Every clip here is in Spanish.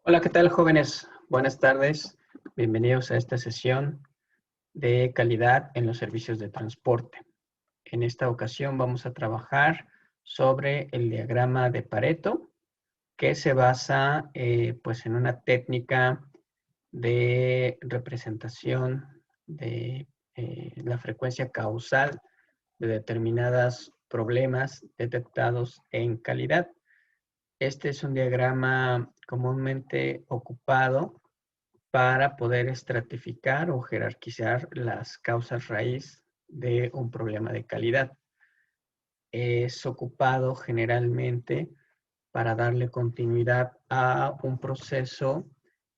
Hola, ¿qué tal, jóvenes? Buenas tardes. Bienvenidos a esta sesión de calidad en los servicios de transporte. En esta ocasión vamos a trabajar sobre el diagrama de Pareto, que se basa pues en una técnica de representación de la frecuencia causal de determinados problemas detectados en calidad. Este es un diagrama comúnmente ocupado para poder estratificar o jerarquizar las causas raíz de un problema de calidad. Es ocupado generalmente para darle continuidad a un proceso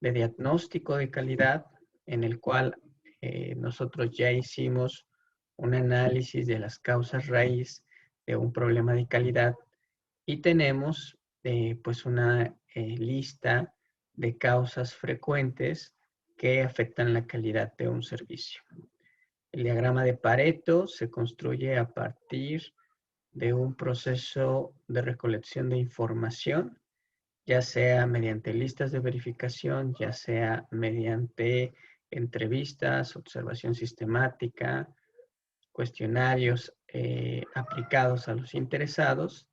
de diagnóstico de calidad en el cual nosotros ya hicimos un análisis de las causas raíz de un problema de calidad y tenemos pues una lista de causas frecuentes que afectan la calidad de un servicio. El diagrama de Pareto se construye a partir de un proceso de recolección de información, ya sea mediante listas de verificación, ya sea mediante entrevistas, observación sistemática, cuestionarios aplicados a los interesados,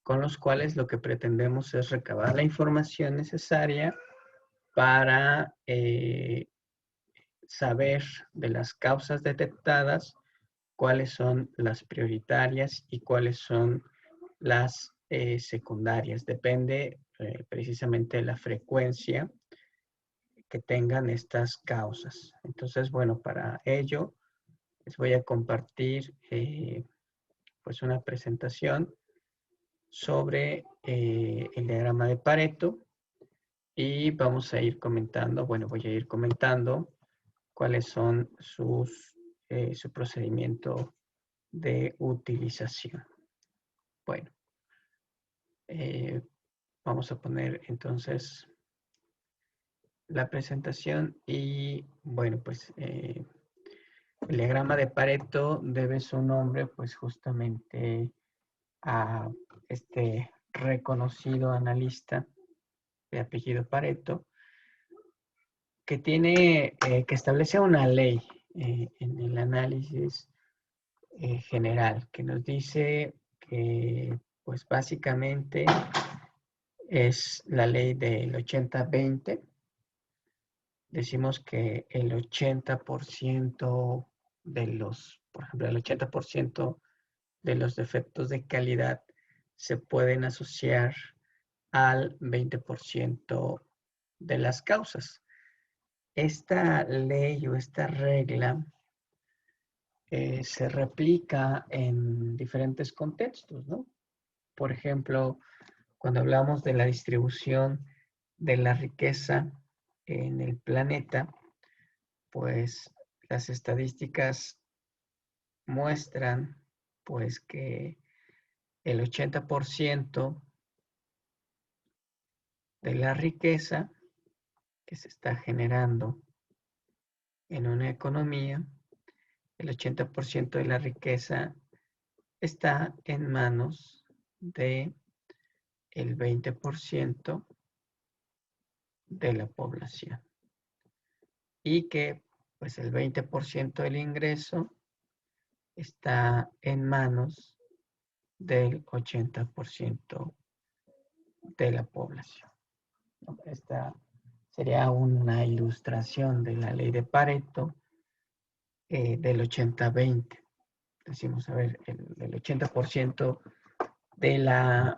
con los cuales lo que pretendemos es recabar la información necesaria para saber de las causas detectadas cuáles son las prioritarias y cuáles son las secundarias. Depende precisamente de la frecuencia que tengan estas causas. Entonces, bueno, para ello les voy a compartir pues una presentación sobre el diagrama de Pareto y vamos a ir comentando, bueno, voy a ir comentando cuáles son su procedimiento de utilización. Bueno, eh, vamos a poner entonces la presentación y bueno, pues el diagrama de Pareto debe su nombre pues justamente a este reconocido analista de apellido Pareto, que establece una ley en el análisis general, que nos dice que, pues básicamente es la ley del 80-20. Decimos que el 80% de los, por ejemplo, el 80% de los defectos de calidad se pueden asociar al 20% de las causas. Esta ley o esta regla se replica en diferentes contextos, ¿no? Por ejemplo, cuando hablamos de la distribución de la riqueza en el planeta, pues las estadísticas muestran pues que el 80% de la riqueza que se está generando en una economía, el 80% de la riqueza está en manos de el 20% de la población y que pues el 20% del ingreso está en manos del 80% de la población. Esta sería una ilustración de la ley de Pareto del 80-20. Decimos, a ver, el 80% de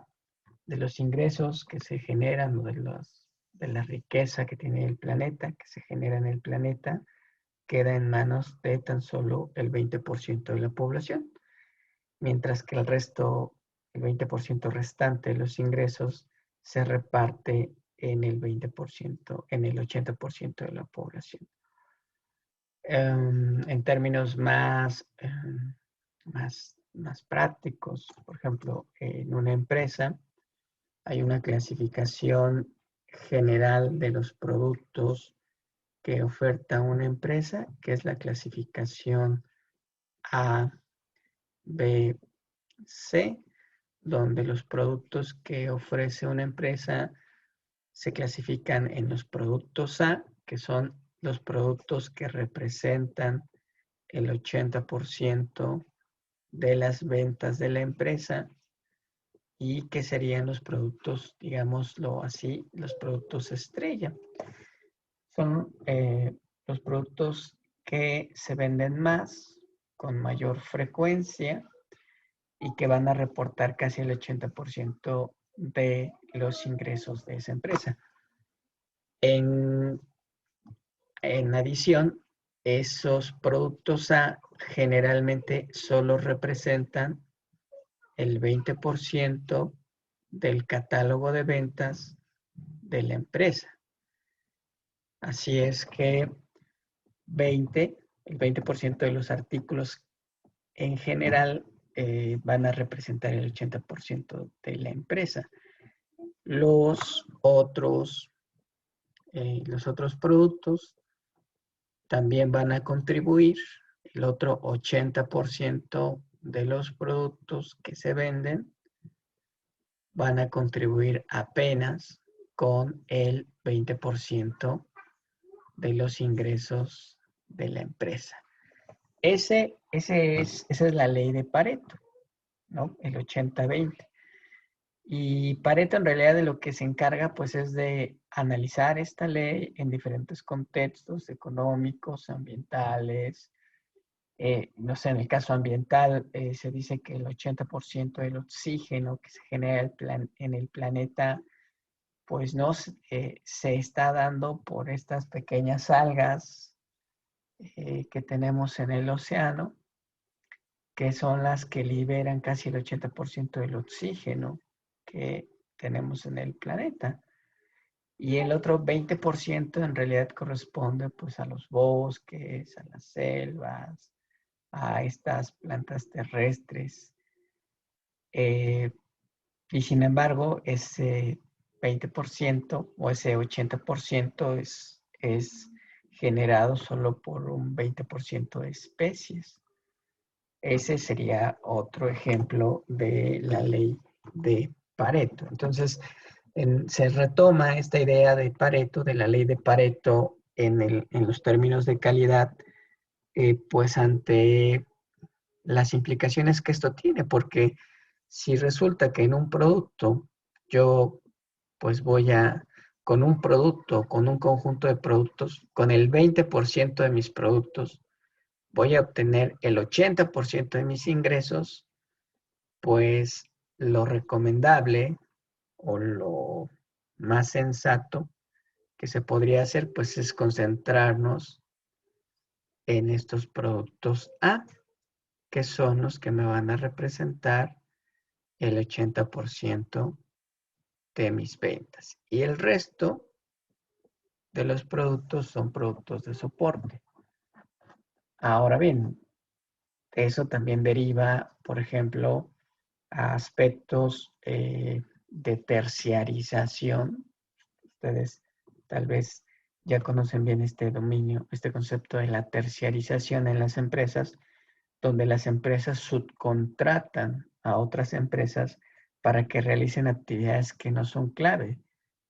de los ingresos que se generan o de la riqueza que tiene el planeta, que se genera en el planeta, queda en manos de tan solo el 20% de la población, mientras que el resto, el 20% restante de los ingresos, se reparte en el 20%, en el 80% de la población. En términos más prácticos, por ejemplo, en una empresa, hay una clasificación general de los productos que oferta una empresa, que es la clasificación A, B, C, donde los productos que ofrece una empresa se clasifican en los productos A, que son los productos que representan el 80% de las ventas de la empresa y que serían los productos, digámoslo así, los productos estrella. Son los productos que se venden más, con mayor frecuencia y que van a reportar casi el 80% de los ingresos de esa empresa. En adición, esos productos A generalmente solo representan el 20% del catálogo de ventas de la empresa. Así es que el 20% de los artículos en general van a representar el 80% de la empresa. Los otros productos también van a contribuir. El otro 80% de los productos que se venden van a contribuir apenas con el 20% de los ingresos de la empresa. Esa es la ley de Pareto, ¿no? El 80-20. Y Pareto en realidad de lo que se encarga pues es de analizar esta ley en diferentes contextos económicos, ambientales. No sé, en el caso ambiental se dice que el 80% del oxígeno que se genera en el planeta pues no se está dando por estas pequeñas algas que tenemos en el océano, que son las que liberan casi el 80% del oxígeno que tenemos en el planeta. Y el otro 20% en realidad corresponde pues a los bosques, a las selvas, a estas plantas terrestres. Y sin embargo, ese 20% o ese 80% es generado solo por un 20% de especies. Ese sería otro ejemplo de la ley de Pareto. Entonces, se retoma esta idea de Pareto, de la ley de Pareto en los términos de calidad, pues ante las implicaciones que esto tiene, porque si resulta que en un producto yo pues con un producto, con un conjunto de productos, con el 20% de mis productos, voy a obtener el 80% de mis ingresos, pues lo recomendable o lo más sensato que se podría hacer, pues es concentrarnos en estos productos A, que son los que me van a representar el 80% de mis ventas. Y el resto de los productos son productos de soporte. Ahora bien, eso también deriva, por ejemplo, a aspectos de terciarización. Ustedes tal vez ya conocen bien este dominio, este concepto de la terciarización en las empresas, donde las empresas subcontratan a otras empresas para que realicen actividades que no son clave,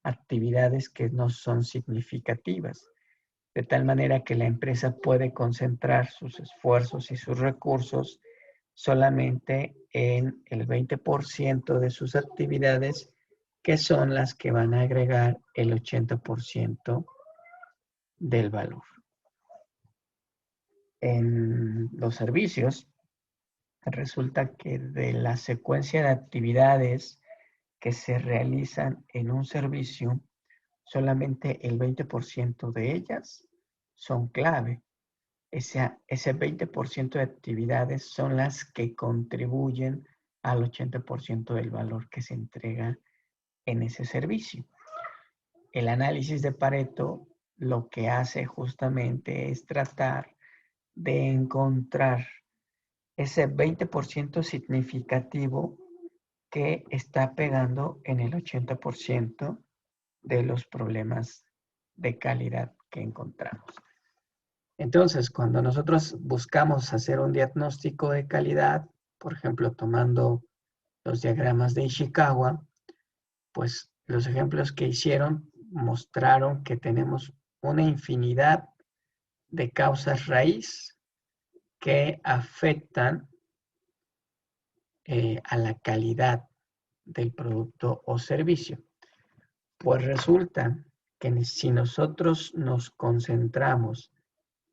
actividades que no son significativas, de tal manera que la empresa puede concentrar sus esfuerzos y sus recursos solamente en el 20% de sus actividades, que son las que van a agregar el 80% del valor. En los servicios, resulta que de la secuencia de actividades que se realizan en un servicio, solamente el 20% de ellas son clave. Ese 20% de actividades son las que contribuyen al 80% del valor que se entrega en ese servicio. El análisis de Pareto lo que hace justamente es tratar de encontrar ese 20% significativo que está pegando en el 80% de los problemas de calidad que encontramos. Entonces, cuando nosotros buscamos hacer un diagnóstico de calidad, por ejemplo, tomando los diagramas de Ishikawa, pues los ejemplos que hicieron mostraron que tenemos una infinidad de causas raíz que afectan a la calidad del producto o servicio. Pues resulta que si nosotros nos concentramos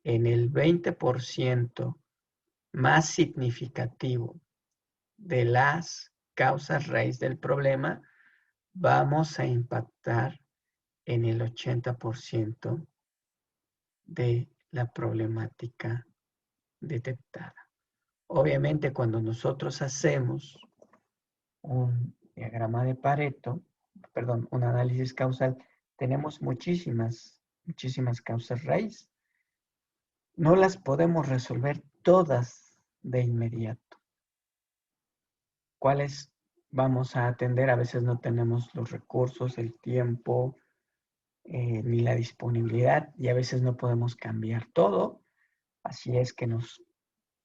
en el 20% más significativo de las causas raíz del problema, vamos a impactar en el 80% de la problemática detectada. Obviamente, cuando nosotros hacemos un diagrama de Pareto, un análisis causal, tenemos muchísimas causas raíz. No las podemos resolver todas de inmediato. ¿Cuáles vamos a atender? A veces no tenemos los recursos, el tiempo, ni la disponibilidad, y a veces no podemos cambiar todo. Así es que nos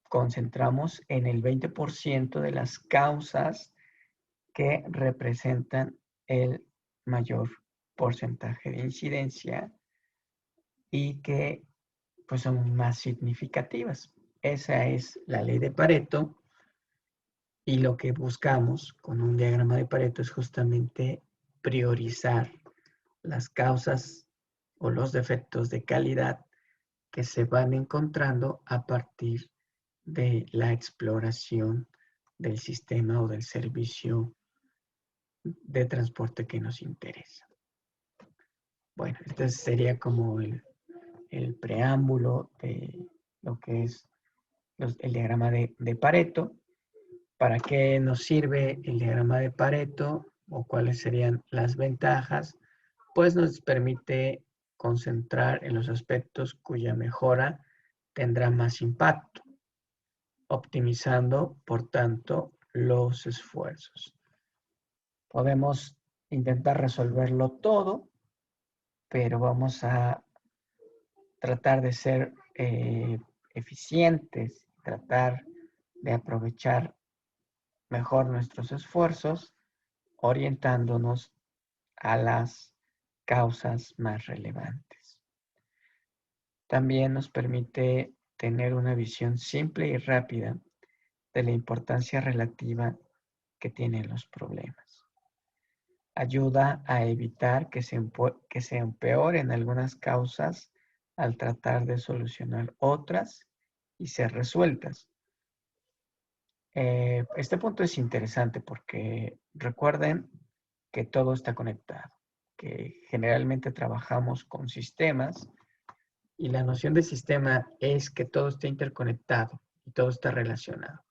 concentramos en el 20% de las causas que representan el mayor porcentaje de incidencia y que pues son más significativas. Esa es la ley de Pareto, y lo que buscamos con un diagrama de Pareto es justamente priorizar las causas o los defectos de calidad que se van encontrando a partir de la exploración del sistema o del servicio de transporte que nos interesa. Bueno, este sería como el preámbulo de lo que es el diagrama de Pareto. ¿Para qué nos sirve el diagrama de Pareto o cuáles serían las ventajas? Pues nos permite concentrar en los aspectos cuya mejora tendrá más impacto, optimizando, por tanto, los esfuerzos. Podemos intentar resolverlo todo, pero vamos a tratar de ser eficientes, tratar de aprovechar mejor nuestros esfuerzos, orientándonos a las causas más relevantes. También nos permite tener una visión simple y rápida de la importancia relativa que tienen los problemas. Ayuda a evitar que se empeoren algunas causas al tratar de solucionar otras y ser resueltas. Este punto es interesante porque recuerden que todo está conectado, que generalmente trabajamos con sistemas y la noción de sistema es que todo está interconectado y todo está relacionado.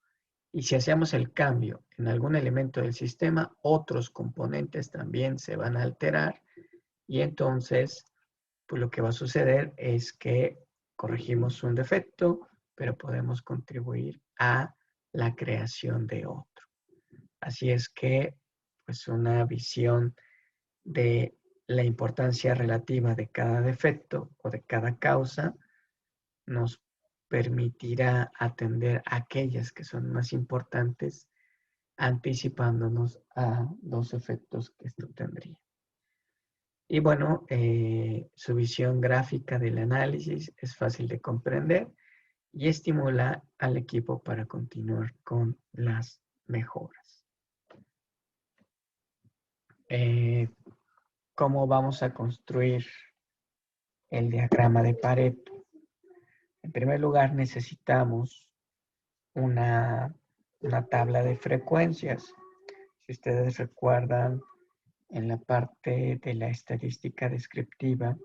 Y si hacemos el cambio en algún elemento del sistema, otros componentes también se van a alterar y entonces pues lo que va a suceder es que corregimos un defecto, pero podemos contribuir a la creación de otro. Así es que pues una visión de la importancia relativa de cada defecto o de cada causa nos permitirá atender aquellas que son más importantes, anticipándonos a los efectos que esto tendría. Y bueno, su visión gráfica del análisis es fácil de comprender y estimula al equipo para continuar con las mejoras. ¿Cómo vamos a construir el diagrama de Pareto? En primer lugar, necesitamos una tabla de frecuencias. Si ustedes recuerdan, en la parte de la estadística descriptiva,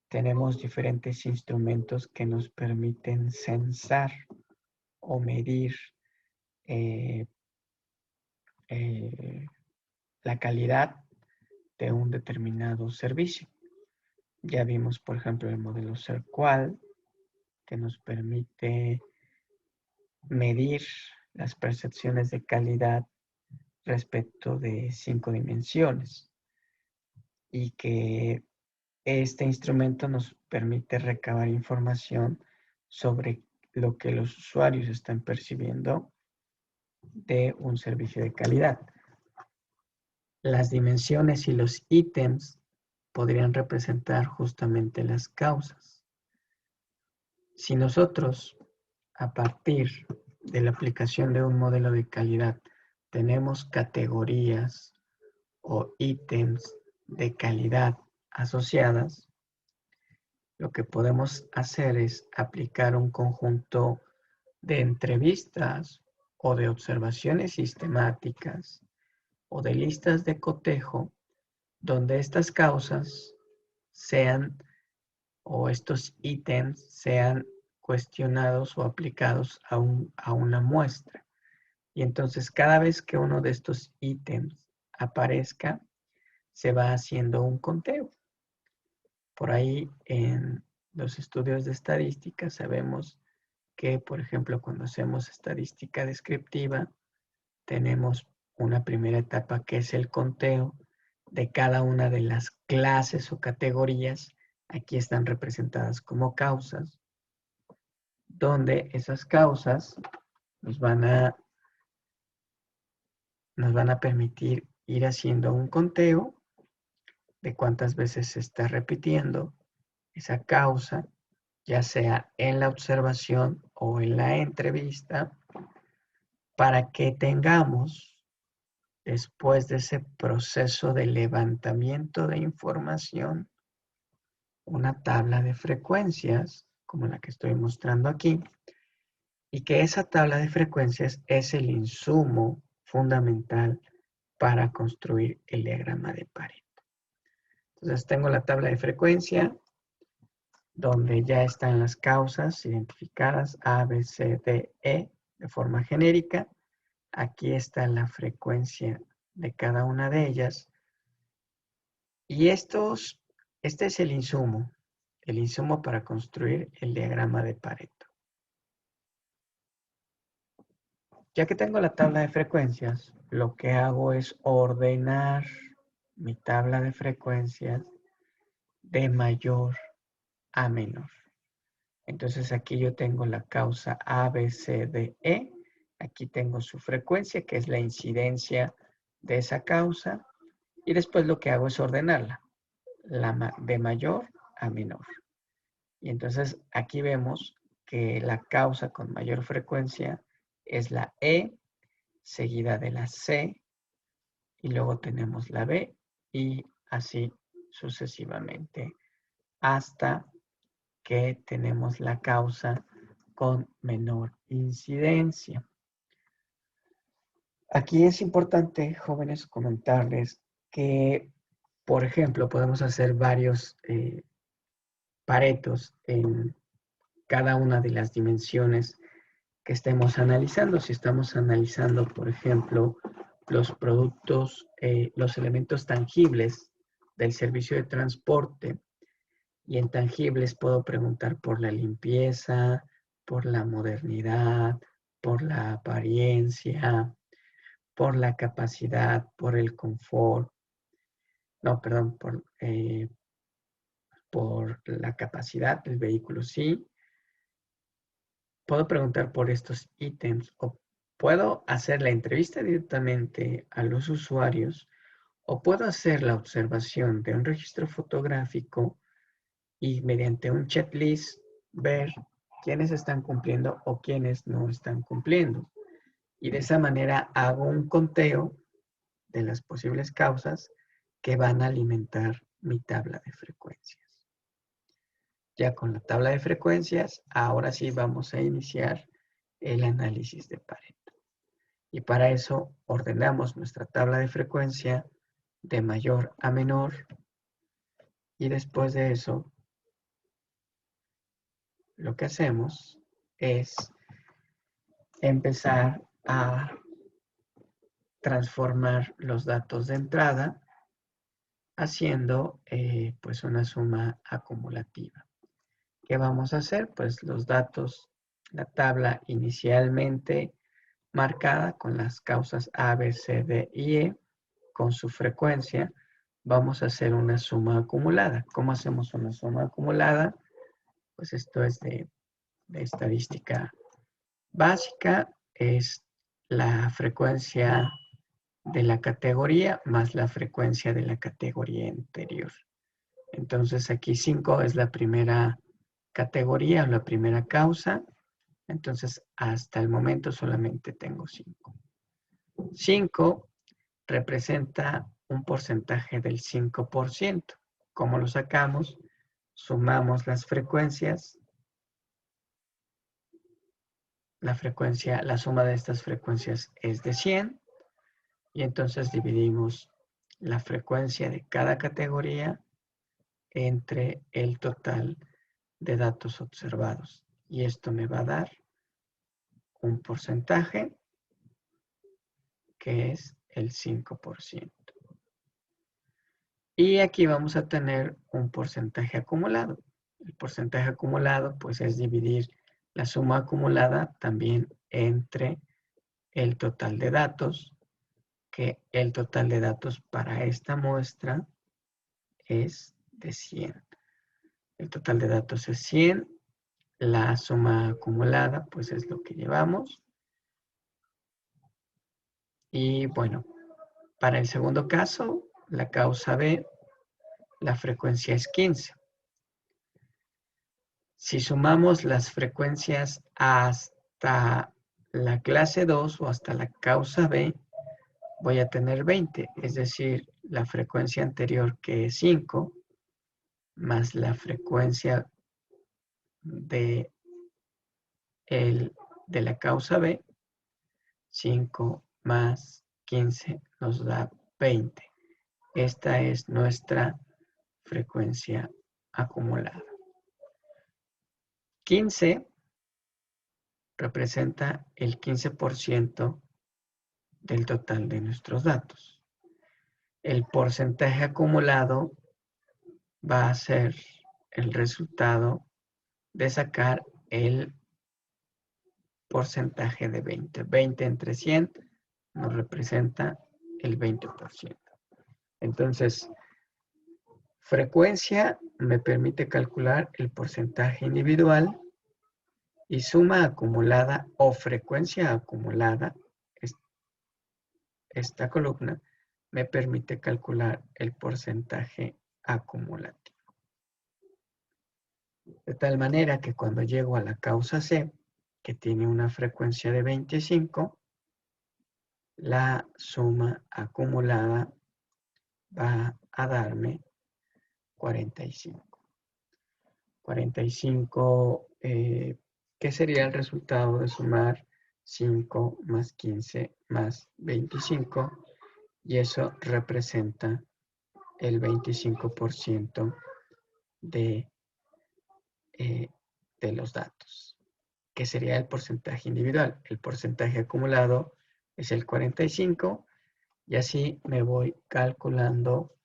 tenemos diferentes instrumentos que nos permiten censar o medir la calidad de un determinado servicio. Ya vimos, por ejemplo, el modelo CERQUAL, que nos permite medir las percepciones de calidad respecto de 5 dimensiones y que este instrumento nos permite recabar información sobre lo que los usuarios están percibiendo de un servicio de calidad. Las dimensiones y los ítems podrían representar justamente las causas. Si nosotros, a partir de la aplicación de un modelo de calidad, tenemos categorías o ítems de calidad asociadas, lo que podemos hacer es aplicar un conjunto de entrevistas o de observaciones sistemáticas o de listas de cotejo donde estas causas sean o estos ítems sean cuestionados o aplicados a una muestra. Y entonces cada vez que uno de estos ítems aparezca, se va haciendo un conteo. Por ahí en los estudios de estadística sabemos que, por ejemplo, cuando hacemos estadística descriptiva, tenemos una primera etapa que es el conteo de cada una de las clases o categorías. Aquí están representadas como causas, donde esas causas nos van a permitir ir haciendo un conteo de cuántas veces se está repitiendo esa causa, ya sea en la observación o en la entrevista, para que tengamos, después de ese proceso de levantamiento de información, una tabla de frecuencias, como la que estoy mostrando aquí, y que esa tabla de frecuencias es el insumo fundamental para construir el diagrama de Pareto. Entonces tengo la tabla de frecuencia, donde ya están las causas identificadas A, B, C, D, E de forma genérica. Aquí está la frecuencia de cada una de ellas. Y este es el insumo para construir el diagrama de Pareto. Ya que tengo la tabla de frecuencias, lo que hago es ordenar mi tabla de frecuencias de mayor a menor. Entonces aquí yo tengo la causa A, B, C, D, E. Aquí tengo su frecuencia, que es la incidencia de esa causa. Y después lo que hago es ordenarla, de mayor a menor. Y entonces aquí vemos que la causa con mayor frecuencia es la E, seguida de la C, y luego tenemos la B, y así sucesivamente, hasta que tenemos la causa con menor incidencia. Aquí es importante, jóvenes, comentarles que, por ejemplo, podemos hacer varios paretos en cada una de las dimensiones que estemos analizando. Si estamos analizando, por ejemplo, los productos, los elementos tangibles del servicio de transporte, y en tangibles puedo preguntar por la limpieza, por la modernidad, por la apariencia, por la capacidad, por el confort. No, perdón, por la capacidad del vehículo, sí. Puedo preguntar por estos ítems o puedo hacer la entrevista directamente a los usuarios o puedo hacer la observación de un registro fotográfico y mediante un checklist ver quiénes están cumpliendo o quiénes no están cumpliendo. Y de esa manera hago un conteo de las posibles causas que van a alimentar mi tabla de frecuencias. Ya con la tabla de frecuencias, ahora sí vamos a iniciar el análisis de Pareto. Y para eso ordenamos nuestra tabla de frecuencia de mayor a menor. Y después de eso, lo que hacemos es empezar a transformar los datos de entrada haciendo pues una suma acumulativa. ¿Qué vamos a hacer? Pues los datos, la tabla inicialmente marcada con las causas A, B, C, D y E, con su frecuencia, vamos a hacer una suma acumulada. ¿Cómo hacemos una suma acumulada? Pues esto es de estadística básica, es la frecuencia de la categoría más la frecuencia de la categoría anterior. Entonces aquí 5 es la primera categoría o la primera causa. Entonces hasta el momento solamente tengo 5. 5 representa un porcentaje del 5%. ¿Cómo lo sacamos? Sumamos las frecuencias. La suma de estas frecuencias es de 100. Y entonces dividimos la frecuencia de cada categoría entre el total de datos observados. Y esto me va a dar un porcentaje que es el 5%. Y aquí vamos a tener un porcentaje acumulado. El porcentaje acumulado pues es dividir la suma acumulada también entre el total de datos, que el total de datos para esta muestra es de 100. El total de datos es 100. La suma acumulada pues es lo que llevamos. Y bueno, para el segundo caso, la causa B, la frecuencia es 15. Si sumamos las frecuencias hasta la clase 2 o hasta la causa B, voy a tener 20. Es decir, la frecuencia anterior que es 5, más la frecuencia de la causa B, 5 más 15 nos da 20. Esta es nuestra frecuencia acumulada. 15 representa el 15% del total de nuestros datos. El porcentaje acumulado va a ser el resultado de sacar el porcentaje de 20. 20 entre 100 nos representa el 20%. Entonces, frecuencia me permite calcular el porcentaje individual y suma acumulada o frecuencia acumulada, esta columna, me permite calcular el porcentaje acumulativo. De tal manera que cuando llego a la causa C, que tiene una frecuencia de 25, la suma acumulada va a darme 45. 45, ¿qué sería el resultado de sumar 5 más 15 más 25? Y eso representa el 25% de los datos, que sería el porcentaje individual. El porcentaje acumulado es el 45 y así me voy calculando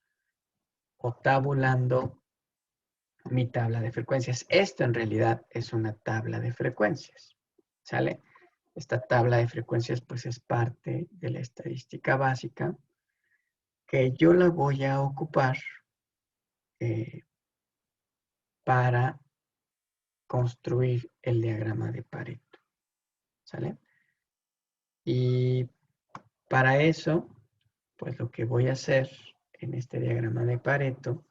o tabulando mi tabla de frecuencias. Esto en realidad es una tabla de frecuencias, ¿sale? Esta tabla de frecuencias pues es parte de la estadística básica que yo la voy a ocupar para construir el diagrama de Pareto, ¿sale? Y para eso, pues lo que voy a hacer en este diagrama de Pareto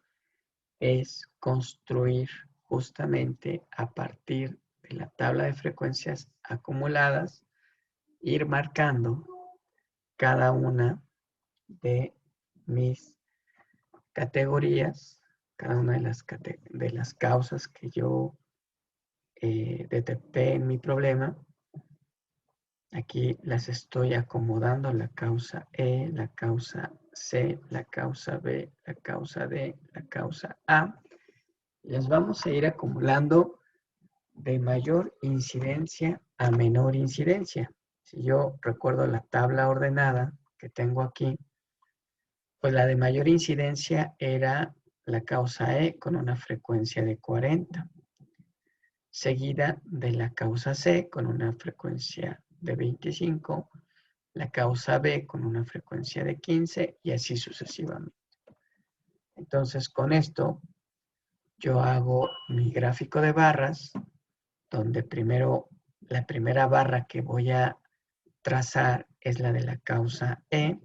es construir justamente a partir de la tabla de frecuencias acumuladas, ir marcando cada una de mis categorías, cada una de las causas que yo detecté en mi problema. Aquí las estoy acomodando, la causa E, la causa C, la causa B, la causa D, la causa A. Las vamos a ir acumulando de mayor incidencia a menor incidencia. Si yo recuerdo la tabla ordenada que tengo aquí, pues la de mayor incidencia era la causa E con una frecuencia de 40, seguida de la causa C con una frecuencia de 25, la causa B con una frecuencia de 15 y así sucesivamente. Entonces, con esto yo hago mi gráfico de barras, donde primero la primera barra que voy a trazar es la de la causa E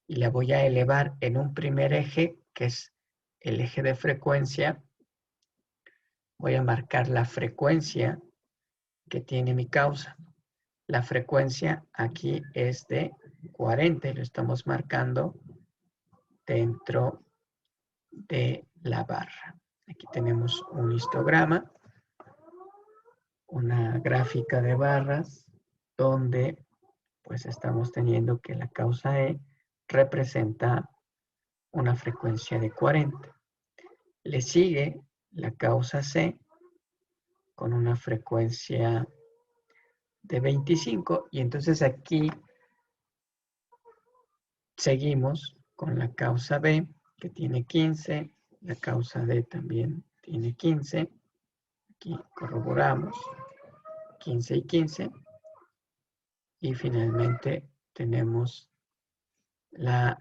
y la voy a elevar en un primer eje que es el eje de frecuencia, voy a marcar la frecuencia que tiene mi causa. La frecuencia aquí es de 40 y lo estamos marcando dentro de la barra. Aquí tenemos un histograma, una gráfica de barras, donde pues estamos teniendo que la causa E representa una frecuencia de 40. Le sigue la causa C con una frecuencia de 25 y entonces aquí seguimos con la causa B que tiene 15, la causa D también tiene 15, aquí corroboramos 15 y 15 y finalmente tenemos la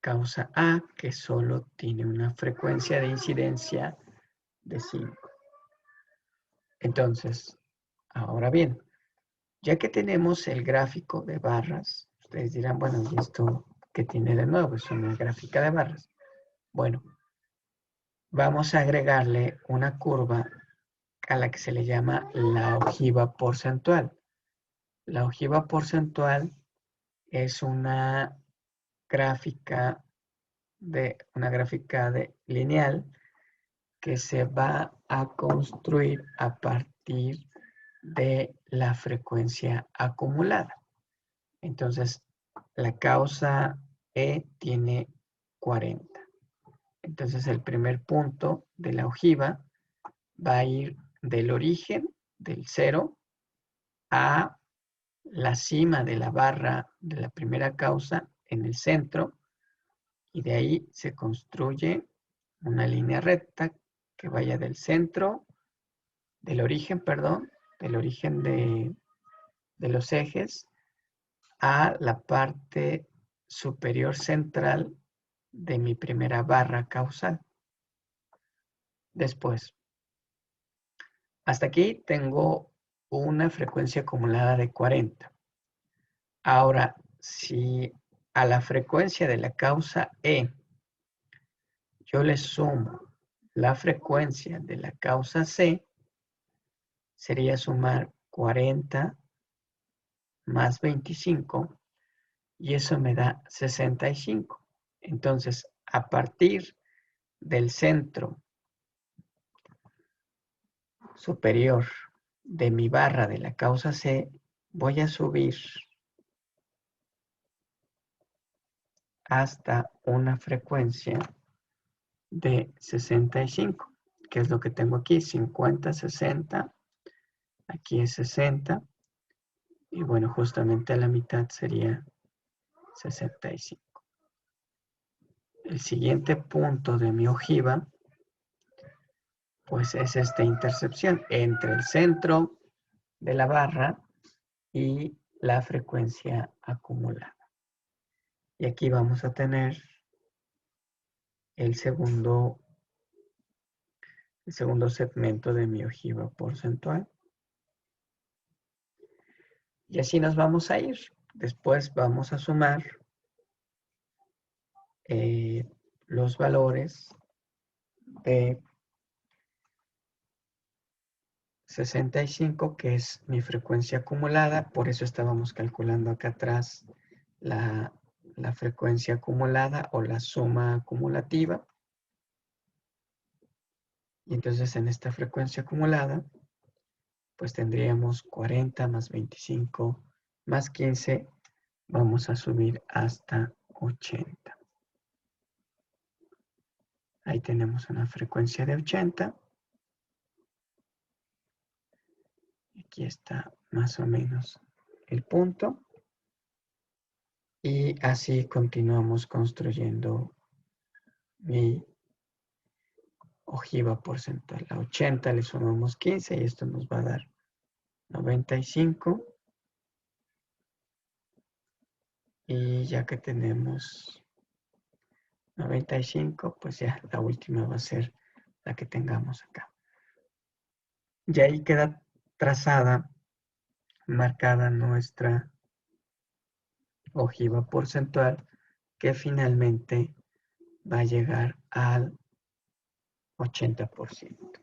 causa A que solo tiene una frecuencia de incidencia de 5. Entonces, ahora bien, ya que tenemos el gráfico de barras, ustedes dirán, bueno, ¿y esto qué tiene de nuevo? Es una gráfica de barras. Bueno, vamos a agregarle una curva a la que se le llama la ojiva porcentual. La ojiva porcentual es una gráfica lineal que se va a construir a partir de la frecuencia acumulada. Entonces, la causa E tiene 40. Entonces, el primer punto de la ojiva va a ir del origen, del 0, a la cima de la barra de la primera causa en el centro, y de ahí se construye una línea recta que vaya del centro, del origen de los ejes a la parte superior central de mi primera barra causal. Después, hasta aquí tengo una frecuencia acumulada de 40. Ahora, si a la frecuencia de la causa E yo le sumo la frecuencia de la causa C, sería sumar 40 más 25 y eso me da 65. Entonces, a partir del centro superior de mi barra de la causa C, voy a subir hasta una frecuencia de 65, que es lo que tengo aquí, 50, 60, aquí es 60, y bueno, justamente a la mitad sería 65. El siguiente punto de mi ojiva, pues es esta intercepción entre el centro de la barra y la frecuencia acumulada. Y aquí vamos a tener el segundo segmento de mi ojiva porcentual. Y así nos vamos a ir. Después vamos a sumar los valores de 65, que es mi frecuencia acumulada. Por eso estábamos calculando acá atrás la frecuencia acumulada o la suma acumulativa. Y entonces en esta frecuencia acumulada, pues tendríamos 40 más 25 más 15, vamos a subir hasta 80. Ahí tenemos una frecuencia de 80. Aquí está más o menos el punto. Y así continuamos construyendo mi ojiva porcentual. A 80 le sumamos 15 y esto nos va a dar 95. Y ya que tenemos 95, pues ya la última va a ser la que tengamos acá. Y ahí queda trazada, marcada nuestra ojiva porcentual, que finalmente va a llegar al 80%.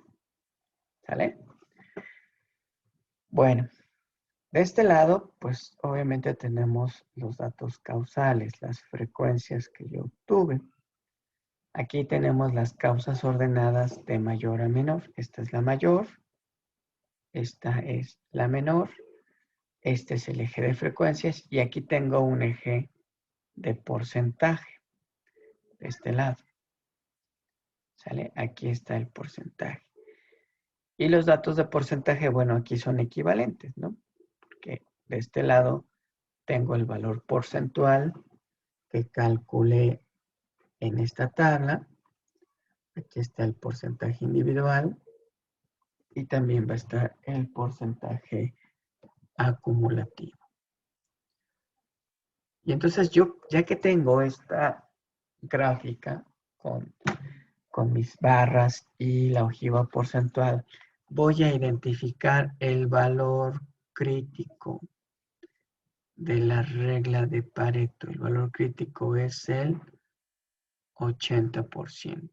¿Sale? Bueno, de este lado, pues obviamente tenemos los datos causales, las frecuencias que yo obtuve. Aquí tenemos las causas ordenadas de mayor a menor. Esta es la mayor, esta es la menor, este es el eje de frecuencias y aquí tengo un eje de porcentaje de este lado. ¿Sale? Aquí está el porcentaje. Y los datos de porcentaje, bueno, aquí son equivalentes, ¿no? Porque de este lado tengo el valor porcentual que calculé en esta tabla. Aquí está el porcentaje individual y también va a estar el porcentaje acumulativo. Y entonces yo, ya que tengo esta gráfica con mis barras y la ojiva porcentual, voy a identificar el valor crítico de la regla de Pareto. El valor crítico es el 80%.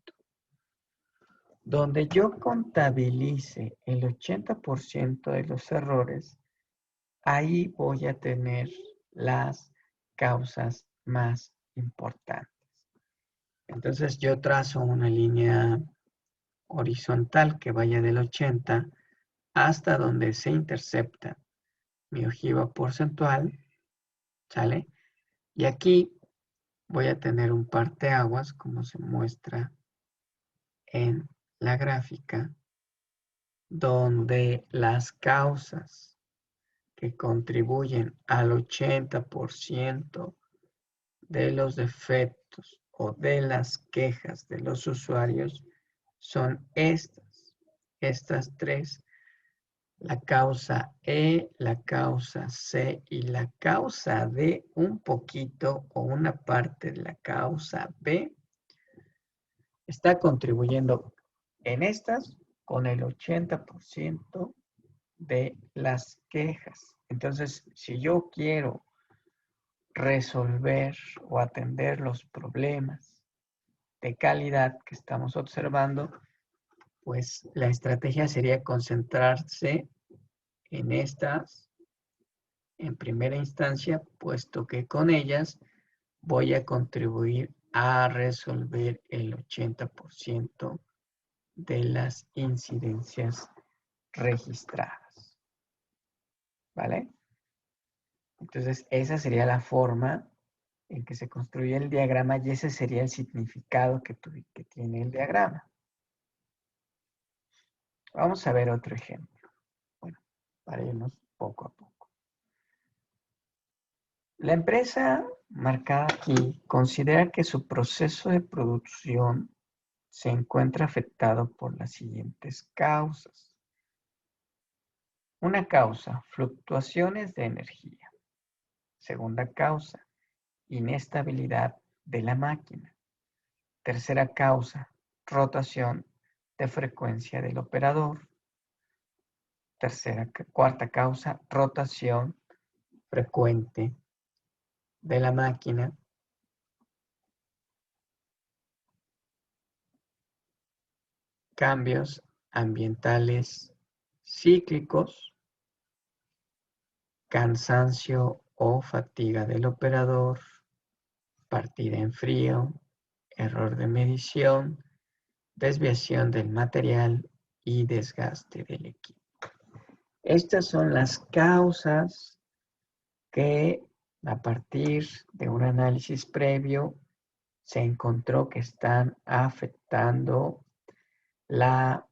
Donde yo contabilice el 80% de los errores, ahí voy a tener las causas más importantes. Entonces yo trazo una línea horizontal que vaya del 80 hasta donde se intercepta mi ojiva porcentual, ¿sale? Y aquí voy a tener un parteaguas, como se muestra en la gráfica, donde las causas que contribuyen al 80% de los defectos o de las quejas de los usuarios son estas tres: la causa E, la causa C y la causa D, un poquito o una parte de la causa B, está contribuyendo en estas con el 80% de las quejas. Entonces, si yo quiero resolver o atender los problemas de calidad que estamos observando, pues la estrategia sería concentrarse en estas en primera instancia, puesto que con ellas voy a contribuir a resolver el 80% de las incidencias registradas. ¿Vale? Entonces, esa sería la forma en que se construye el diagrama y ese sería el significado que tiene el diagrama. Vamos a ver otro ejemplo. Bueno, para irnos poco a poco. La empresa marcada aquí considera que su proceso de producción se encuentra afectado por las siguientes causas. Una causa, fluctuaciones de energía. Segunda causa, inestabilidad de la máquina. Tercera causa, rotación de frecuencia del operador. Cuarta causa, rotación frecuente de la máquina. Cambios ambientales cíclicos, cansancio o fatiga del operador, partida en frío, error de medición, desviación del material y desgaste del equipo. Estas son las causas que a partir de un análisis previo se encontró que están afectando a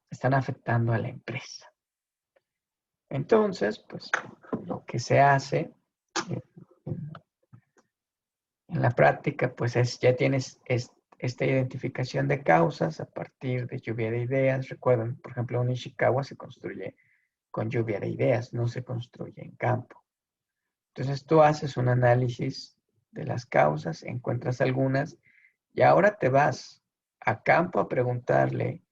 la empresa. Entonces, pues lo que se hace en la práctica, pues ya tienes esta identificación de causas a partir de lluvia de ideas. Recuerden, por ejemplo, un Ishikawa se construye con lluvia de ideas, no se construye en campo. Entonces tú haces un análisis de las causas, encuentras algunas y ahora te vas a campo a preguntarle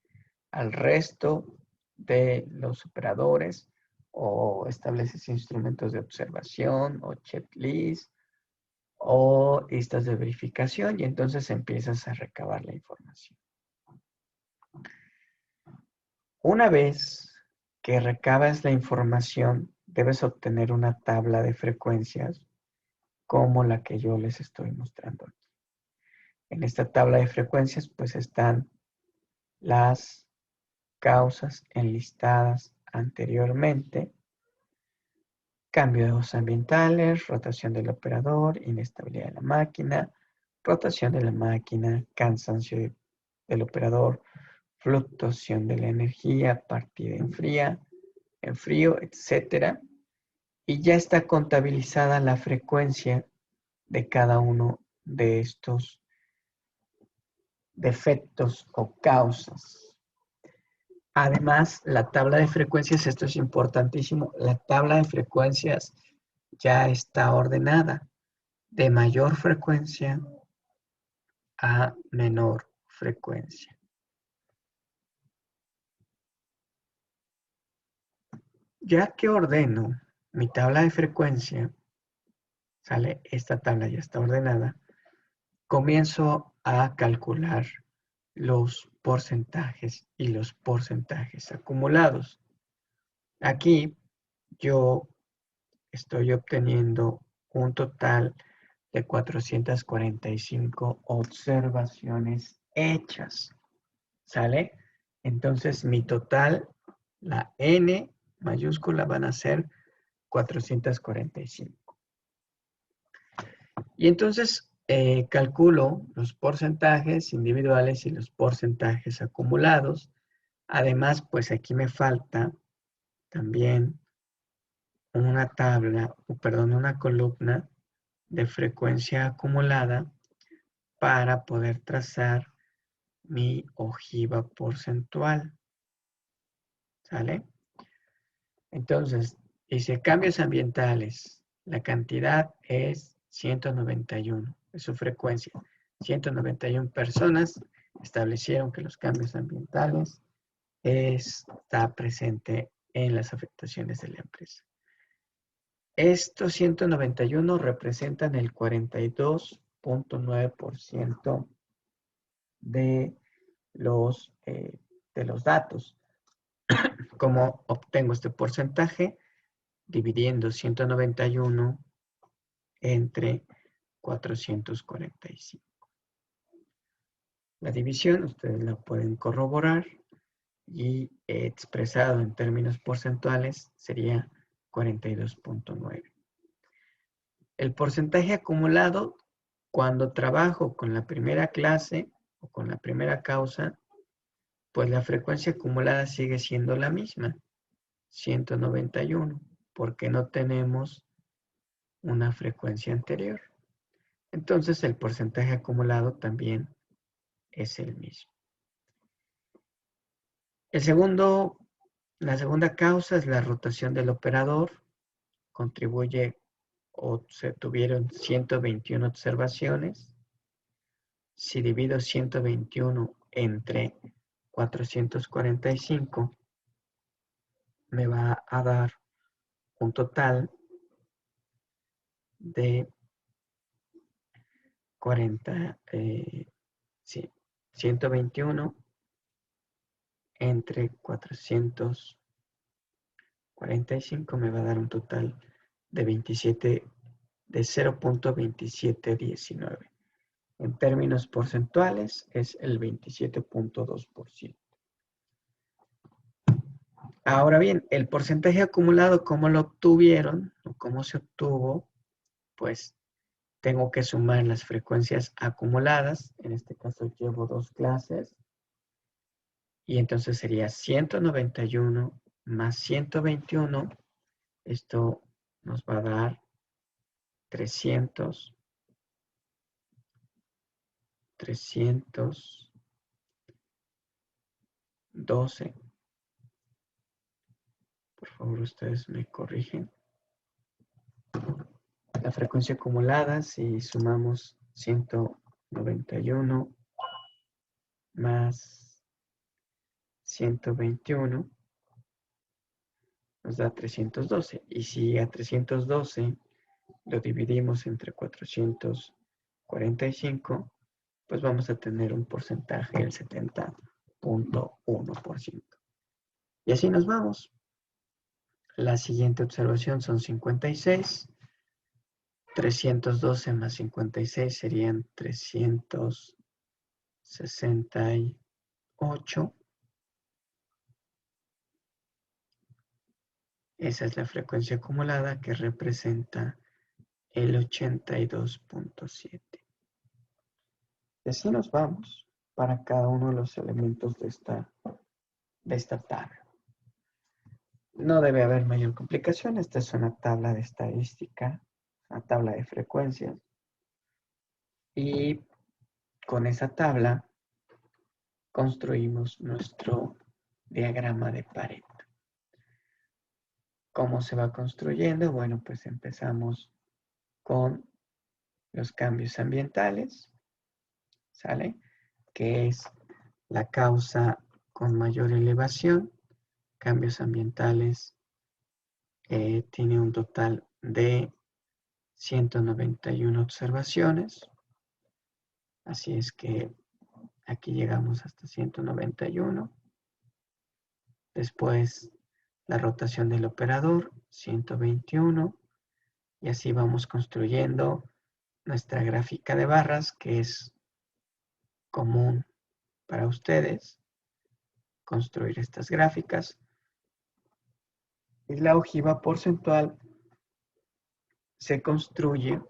al resto de los operadores o estableces instrumentos de observación o checklist o listas de verificación y entonces empiezas a recabar la información. Una vez que recabas la información, debes obtener una tabla de frecuencias como la que yo les estoy mostrando aquí. En esta tabla de frecuencias pues están las causas enlistadas anteriormente: cambios ambientales, rotación del operador, inestabilidad de la máquina, rotación de la máquina, cansancio del operador, fluctuación de la energía, partida en frío, etc. Y ya está contabilizada la frecuencia de cada uno de estos defectos o causas. Además, la tabla de frecuencias, esto es importantísimo, la tabla de frecuencias ya está ordenada de mayor frecuencia a menor frecuencia. Ya que ordeno mi tabla de frecuencia, sale, esta tabla ya está ordenada, comienzo a calcular los porcentajes y los porcentajes acumulados. Aquí yo estoy obteniendo un total de 445 observaciones hechas. ¿Sale? Entonces mi total, la N mayúscula, van a ser 445. Y entonces calculo los porcentajes individuales y los porcentajes acumulados. Además, pues aquí me falta también una tabla, perdón, una columna de frecuencia acumulada para poder trazar mi ojiva porcentual. ¿Sale? Entonces, dice cambios ambientales. La cantidad es 191, es su frecuencia. 191 personas establecieron que los cambios ambientales está presente en las afectaciones de la empresa. Estos 191 representan el 42.9% de los datos. ¿Cómo obtengo este porcentaje? Dividiendo 191 entre 445. La división ustedes la pueden corroborar y expresado en términos porcentuales sería 42.9. El porcentaje acumulado, cuando trabajo con la primera clase o con la primera causa, pues la frecuencia acumulada sigue siendo la misma, 191, porque no tenemos una frecuencia anterior. Entonces el porcentaje acumulado también es el mismo. La segunda causa es la rotación del operador. Contribuye o se tuvieron 121 observaciones. Si divido 121 entre 445, me va a dar un total de 121 entre 445 me va a dar un total de 0.2719. En términos porcentuales es el 27.2%. Ahora bien, el porcentaje acumulado, ¿cómo lo obtuvieron o cómo se obtuvo? Pues tengo que sumar las frecuencias acumuladas. En este caso llevo 2 clases. Y entonces sería 191 más 121. Esto nos va a dar 312. Por favor, ustedes me corrigen. La frecuencia acumulada, si sumamos 191 más 121, nos da 312. Y si a 312 lo dividimos entre 445, pues vamos a tener un porcentaje del 70.1%. Y así nos vamos. La siguiente observación son 56. 312 más 56 serían 368. Esa es la frecuencia acumulada que representa el 82.7. Y así nos vamos para cada uno de los elementos de esta tabla. No debe haber mayor complicación. Esta es una tabla de estadística, una tabla de frecuencias. Y con esa tabla construimos nuestro diagrama de Pareto. ¿Cómo se va construyendo? Bueno, pues empezamos con los cambios ambientales, ¿sale? Que es la causa con mayor elevación. Cambios ambientales tiene un total de 191 observaciones. Así es que aquí llegamos hasta 191. Después la rotación del operador, 121. Y así vamos construyendo nuestra gráfica de barras, que es común para ustedes construir estas gráficas. Y la ojiva porcentual se construye,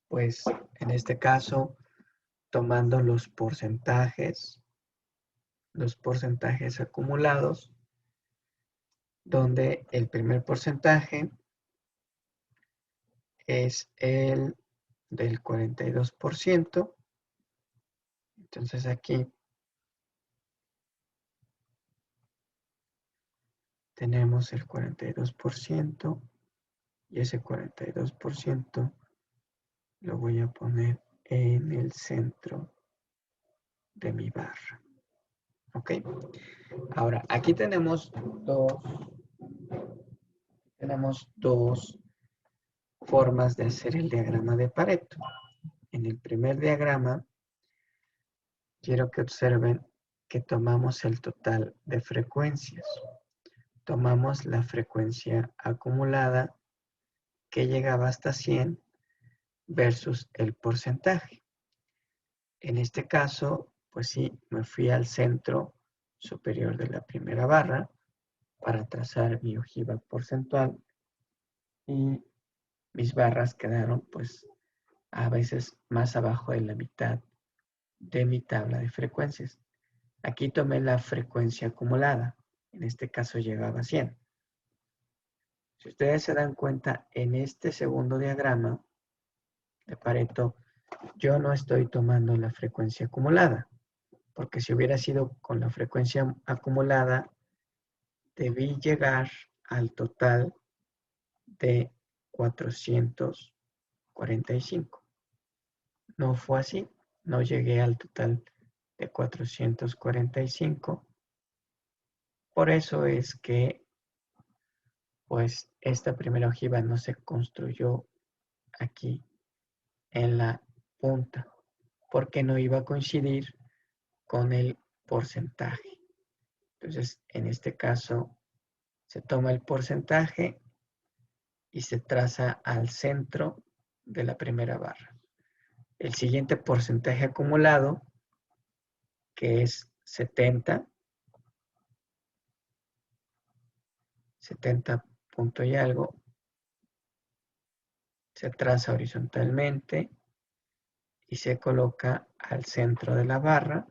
pues en este caso, tomando los porcentajes acumulados, donde el primer porcentaje es el del 42%. Entonces aquí tenemos el 42% y ese 42% lo voy a poner en el centro de mi barra. ¿Ok? Ahora, aquí tenemos dos formas de hacer el diagrama de Pareto. En el primer diagrama, quiero que observen que tomamos el total de frecuencias. Tomamos la frecuencia acumulada que llegaba hasta 100 versus el porcentaje. En este caso, pues sí, me fui al centro superior de la primera barra para trazar mi ojiva porcentual y mis barras quedaron pues a veces más abajo de la mitad de mi tabla de frecuencias. Aquí tomé la frecuencia acumulada, en este caso llegaba a 100. Si ustedes se dan cuenta, en este segundo diagrama de Pareto, yo no estoy tomando la frecuencia acumulada, porque si hubiera sido con la frecuencia acumulada, debí llegar al total de 445. No fue así, no llegué al total de 445. Por eso es que, pues, esta primera ojiva no se construyó aquí en la punta, porque no iba a coincidir con el porcentaje. Entonces, en este caso, se toma el porcentaje y se traza al centro de la primera barra. El siguiente porcentaje acumulado, que es 70 punto y algo, se traza horizontalmente y se coloca al centro de la barra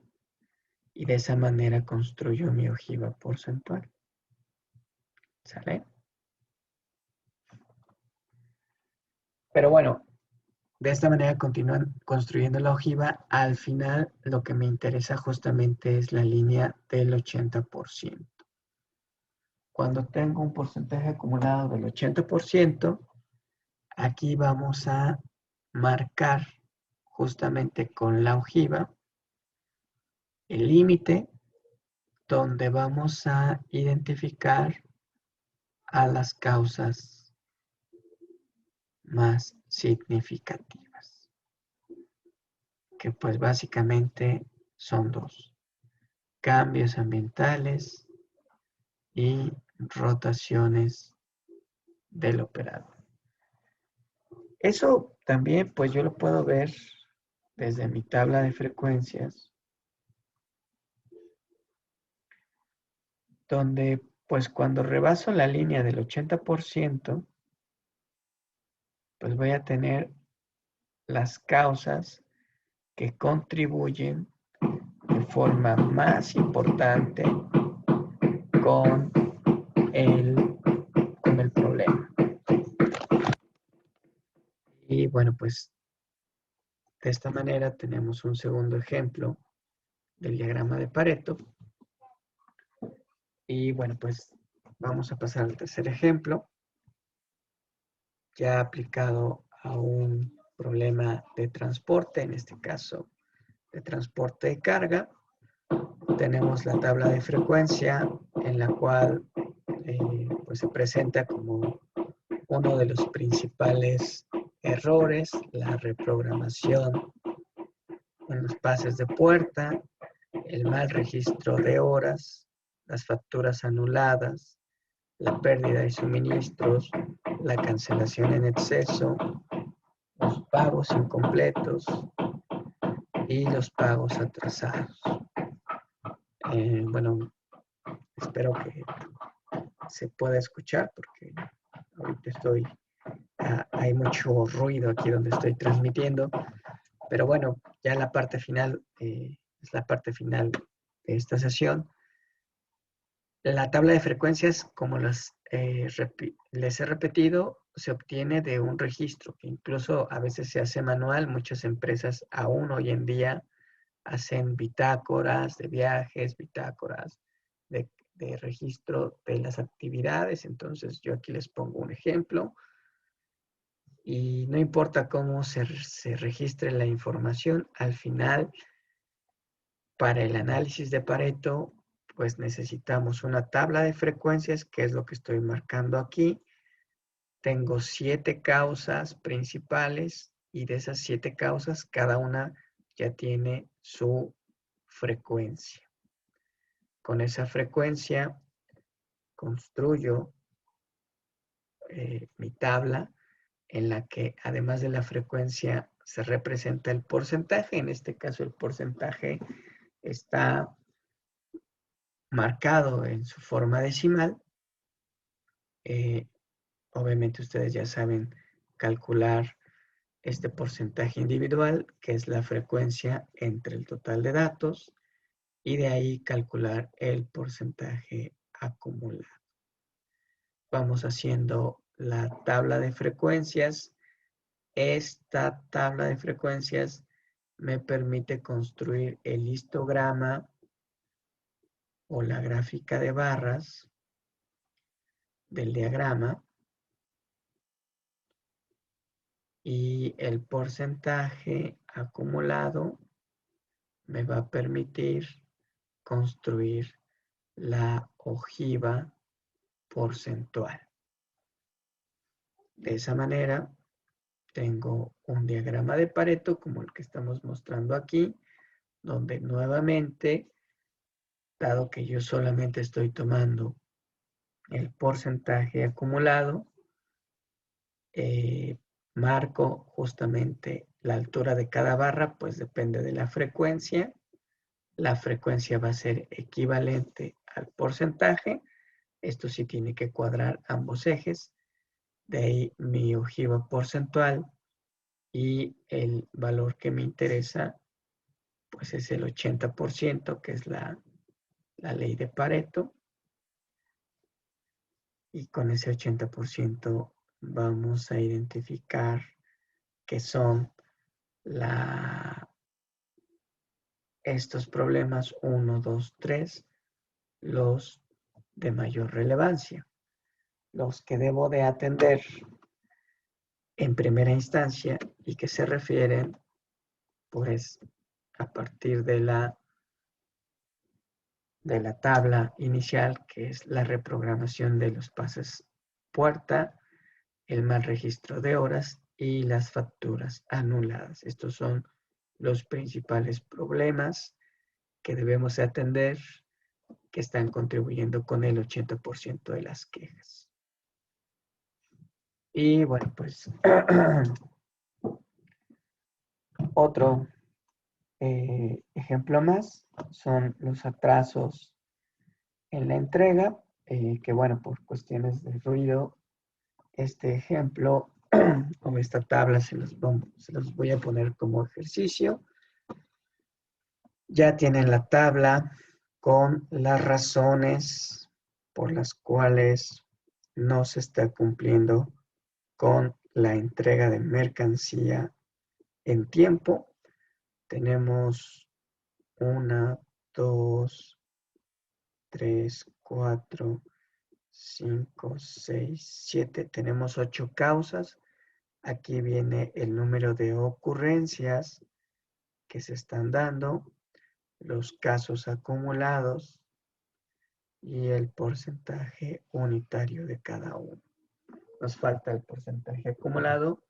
y de esa manera construyo mi ojiva porcentual. ¿Sale? Pero bueno, de esta manera continúan construyendo la ojiva. Al final lo que me interesa justamente es la línea del 80%. Cuando tengo un porcentaje acumulado del 80%, aquí vamos a marcar justamente con la ojiva el límite donde vamos a identificar a las causas más significativas, que pues básicamente son dos: cambios ambientales y rotaciones del operador. Eso también, pues yo lo puedo ver desde mi tabla de frecuencias, donde pues cuando rebaso la línea del 80%, pues voy a tener las causas que contribuyen de forma más importante con el problema. Y bueno, pues de esta manera tenemos un segundo ejemplo del diagrama de Pareto. Y bueno, pues vamos a pasar al tercer ejemplo, ya aplicado a un problema de transporte, en este caso de transporte de carga. Tenemos la tabla de frecuencia en la cual pues se presenta como uno de los principales errores, la reprogramación en los pases de puerta, el mal registro de horas, las facturas anuladas, la pérdida de suministros, la cancelación en exceso, los pagos incompletos y los pagos atrasados. Bueno, espero que se pueda escuchar porque ahorita hay mucho ruido aquí donde estoy transmitiendo, pero bueno, ya la parte final es la parte final de esta sesión. La tabla de frecuencias, como les he repetido, se obtiene de un registro que incluso a veces se hace manual. Muchas empresas aún hoy en día hacen bitácoras de viajes, bitácoras de registro de las actividades. Entonces yo aquí les pongo un ejemplo y no importa cómo se registre la información, al final para el análisis de Pareto pues necesitamos una tabla de frecuencias, que es lo que estoy marcando aquí. Tengo 7 causas principales y de esas 7 causas cada una ya tiene su frecuencia. Con esa frecuencia construyo mi tabla en la que además de la frecuencia se representa el porcentaje. En este caso el porcentaje está marcado en su forma decimal. Obviamente ustedes ya saben calcular este porcentaje individual, que es la frecuencia entre el total de datos, y de ahí calcular el porcentaje acumulado. Vamos haciendo la tabla de frecuencias. Esta tabla de frecuencias me permite construir el histograma o la gráfica de barras del diagrama, y el porcentaje acumulado me va a permitir construir la ojiva porcentual. De esa manera, tengo un diagrama de Pareto como el que estamos mostrando aquí, donde nuevamente, dado que yo solamente estoy tomando el porcentaje acumulado, marco justamente la altura de cada barra, pues depende de la frecuencia. La frecuencia va a ser equivalente al porcentaje. Esto sí tiene que cuadrar ambos ejes. De ahí mi ojiva porcentual, y el valor que me interesa pues es el 80%, que es la ley de Pareto. Y con ese 80% vamos a identificar que son estos problemas 1, 2, 3, los de mayor relevancia, los que debo de atender en primera instancia y que se refieren pues a partir de la tabla inicial, que es la reprogramación de los pases puerta, el mal registro de horas y las facturas anuladas. Estos son los principales problemas que debemos atender, que están contribuyendo con el 80% de las quejas. Y bueno, pues otro ejemplo más son los atrasos en la entrega, que bueno, por cuestiones de ruido, este ejemplo o esta tabla se los voy a poner como ejercicio. Ya tienen la tabla con las razones por las cuales no se está cumpliendo con la entrega de mercancía en tiempo. Tenemos 1, 2, 3, 4, 5, 6, 7. Tenemos 8 causas. Aquí viene el número de ocurrencias que se están dando, los casos acumulados y el porcentaje unitario de cada uno. Nos falta el porcentaje acumulado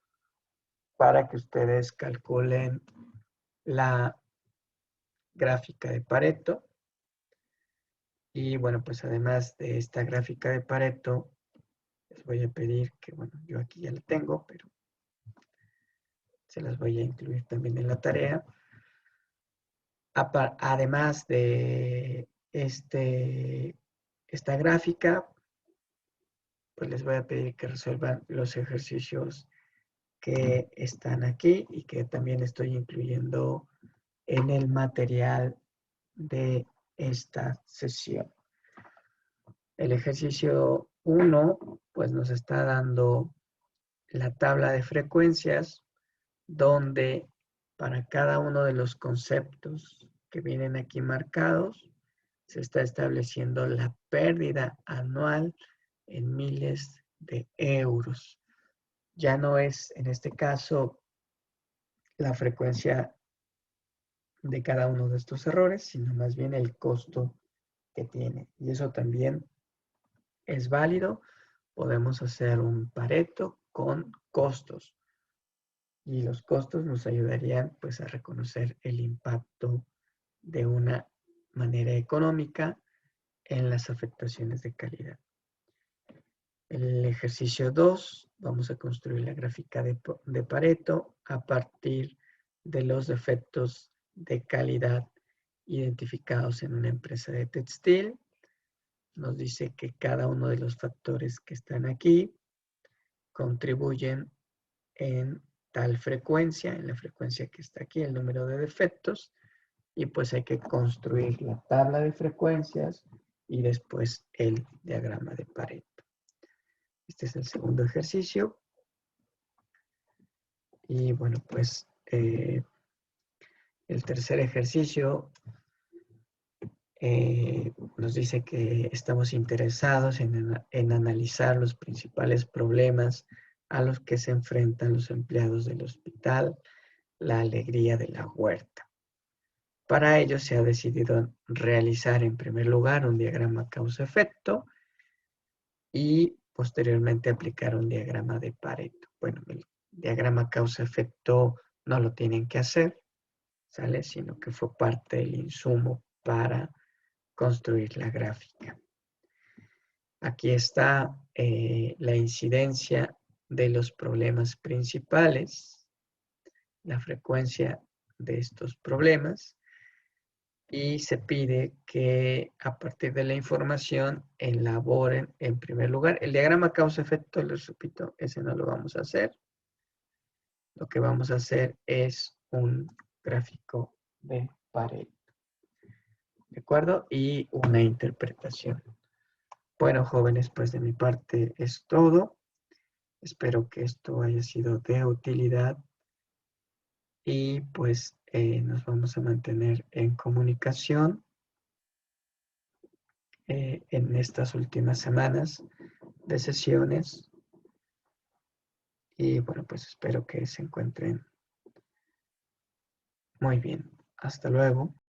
para que ustedes calculen la gráfica de Pareto. Y bueno, pues además de esta gráfica de Pareto, les voy a pedir que, bueno, yo aquí ya la tengo, pero se las voy a incluir también en la tarea. Además de esta gráfica, pues les voy a pedir que resuelvan los ejercicios que están aquí y que también estoy incluyendo en el material de esta sesión. El ejercicio 1, pues nos está dando la tabla de frecuencias, donde para cada uno de los conceptos que vienen aquí marcados, se está estableciendo la pérdida anual en miles de euros. Ya no es, en este caso, la frecuencia de cada uno de estos errores, sino más bien el costo que tiene. Y eso también es válido. Podemos hacer un Pareto con costos. Y los costos nos ayudarían pues a reconocer el impacto de una manera económica en las afectaciones de calidad. El ejercicio 2, vamos a construir la gráfica de Pareto a partir de los defectos de calidad identificados en una empresa de textil. Nos dice que cada uno de los factores que están aquí contribuyen en tal frecuencia, en la frecuencia que está aquí, el número de defectos, y pues hay que construir la tabla de frecuencias y después el diagrama de Pareto. Este es el segundo ejercicio. Y bueno, pues el tercer ejercicio nos dice que estamos interesados en analizar los principales problemas a los que se enfrentan los empleados del hospital La Alegría de la Huerta. Para ello se ha decidido realizar en primer lugar un diagrama causa-efecto y posteriormente aplicar un diagrama de Pareto. Bueno, el diagrama causa-efecto no lo tienen que hacer, ¿sale? Sino que fue parte del insumo para construir la gráfica. Aquí está la incidencia de los problemas principales, la frecuencia de estos problemas, y se pide que a partir de la información elaboren en primer lugar. El diagrama causa-efecto, les repito, ese no lo vamos a hacer. Lo que vamos a hacer es un gráfico de Pareto. ¿De acuerdo? Y una interpretación. Bueno, jóvenes, pues de mi parte es todo. Espero que esto haya sido de utilidad y pues nos vamos a mantener en comunicación en estas últimas semanas de sesiones. Y bueno, pues espero que se encuentren muy bien. Hasta luego.